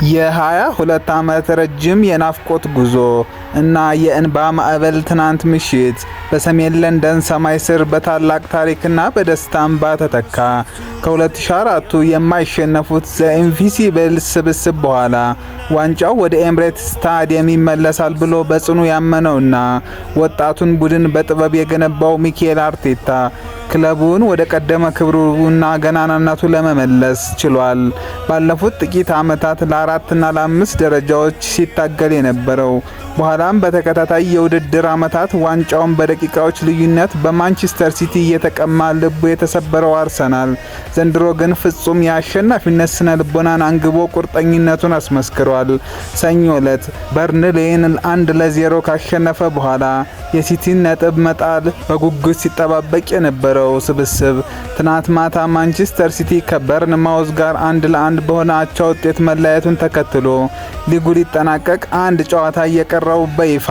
የ22 ዓመት ረጅም የናፍቆት ጉዞ እና የእንባ ማዕበል ትናንት ምሽት በሰሜን ለንደን ሰማይ ስር በታላቅ ታሪክና በደስታ እንባ ተተካ። ከ2004ቱ የማይሸነፉት ዘ ኢንቪሲብልስ ስብስብ በኋላ ዋንጫው ወደ ኤምሬትስ ስታዲየም ይመለሳል ብሎ በጽኑ ያመነውና ወጣቱን ቡድን በጥበብ የገነባው ሚኬል አርቴታ ክለቡን ወደ ቀደመ ክብሩና ገናናነቱ ለመመለስ ችሏል። ባለፉት ጥቂት ዓመታት ለ4ና ለ5 ደረጃዎች ሲታገል የነበረው በኋላም በተከታታይ የውድድር ዓመታት ዋንጫውን በደቂቃዎች ልዩነት በማንቸስተር ሲቲ እየተቀማ ልቡ የተሰበረው አርሰናል ዘንድሮ ግን ፍጹም የአሸናፊነት ስነ ልቦናን አንግቦ ቁርጠኝነቱን አስመስክሯል። ሰኞ ዕለት በርንሌይን 1-0 ካሸነፈ በኋላ የሲቲን ነጥብ መጣል በጉጉት ሲጠባበቅ የነበረው ስብስብ ትናንት ማታ ማንቸስተር ሲቲ ከበርንማውዝ ጋር 1-1 በሆነ አቻ ውጤት መለያየቱን ተከትሎ ሊጉ ሊጠናቀቅ አንድ ጨዋታ እየቀረው በይፋ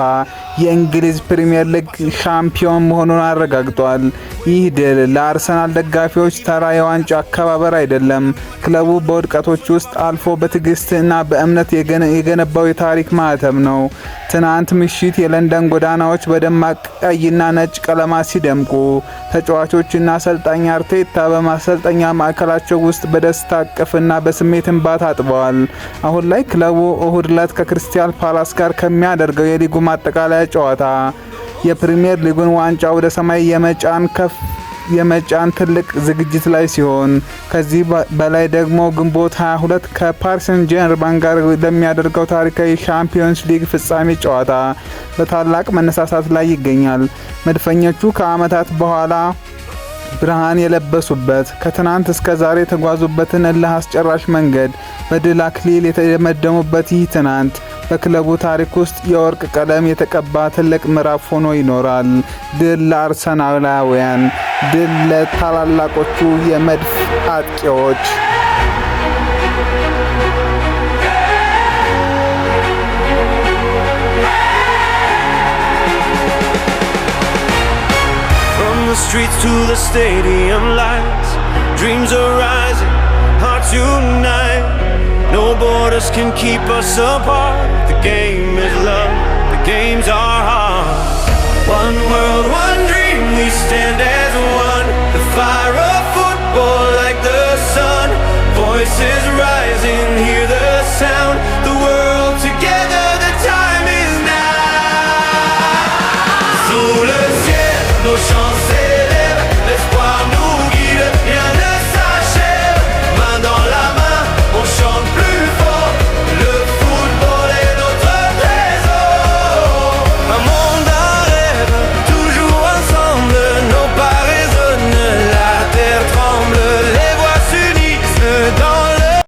የእንግሊዝ ፕሪሚየር ሊግ ሻምፒዮን መሆኑን አረጋግጧል። ይህ ድል ለአርሰናል ደጋፊዎች ተራ የዋንጫ አከባበር አይደለም። ክለቡ በውድቀቶች ውስጥ አልፎ በትዕግስትና በእምነት የገነባው የታሪክ ማህተም ነው። ትናንት ምሽት የለንደን ጎዳናዎች በደማቅ ቀይና ነጭ ቀለማት ሲደምቁ ተጫዋቾችና አሰልጣኝ አርቴታ በማሰልጠኛ ማዕከላቸው ውስጥ በደስታ እቅፍና በስሜት እንባ ታጥበዋል። አሁን ላይ ክለቡ እሁድ ዕለት ከክሪስታል ፓላስ ጋር ከሚያደርገው የሊጉ ማጠቃለያ ጨዋታ የፕሪሚየር ሊጉን ዋንጫ ወደ ሰማይ የመጫን ትልቅ ዝግጅት ላይ ሲሆን ከዚህ በላይ ደግሞ ግንቦት 22 ከፓሪስ ሰን ጀርመን ጋር ለሚያደርገው ታሪካዊ ሻምፒዮንስ ሊግ ፍጻሜ ጨዋታ በታላቅ መነሳሳት ላይ ይገኛል። መድፈኞቹ ከዓመታት በኋላ ብርሃን የለበሱበት ከትናንት እስከ ዛሬ የተጓዙበትን እልህ አስጨራሽ መንገድ በድል አክሊል የተደመደሙበት ይህ ትናንት በክለቡ ታሪክ ውስጥ የወርቅ ቀለም የተቀባ ትልቅ ምዕራፍ ሆኖ ይኖራል። ድል ለአርሰናላውያን፣ ድል ለታላላቆቹ የመድፍ አጥቂዎች። From the streets to the stadium lights, dreams are rising, hearts unite. No borders can keep us apart. The game is love, the game's our heart. One world, one dream, we stand as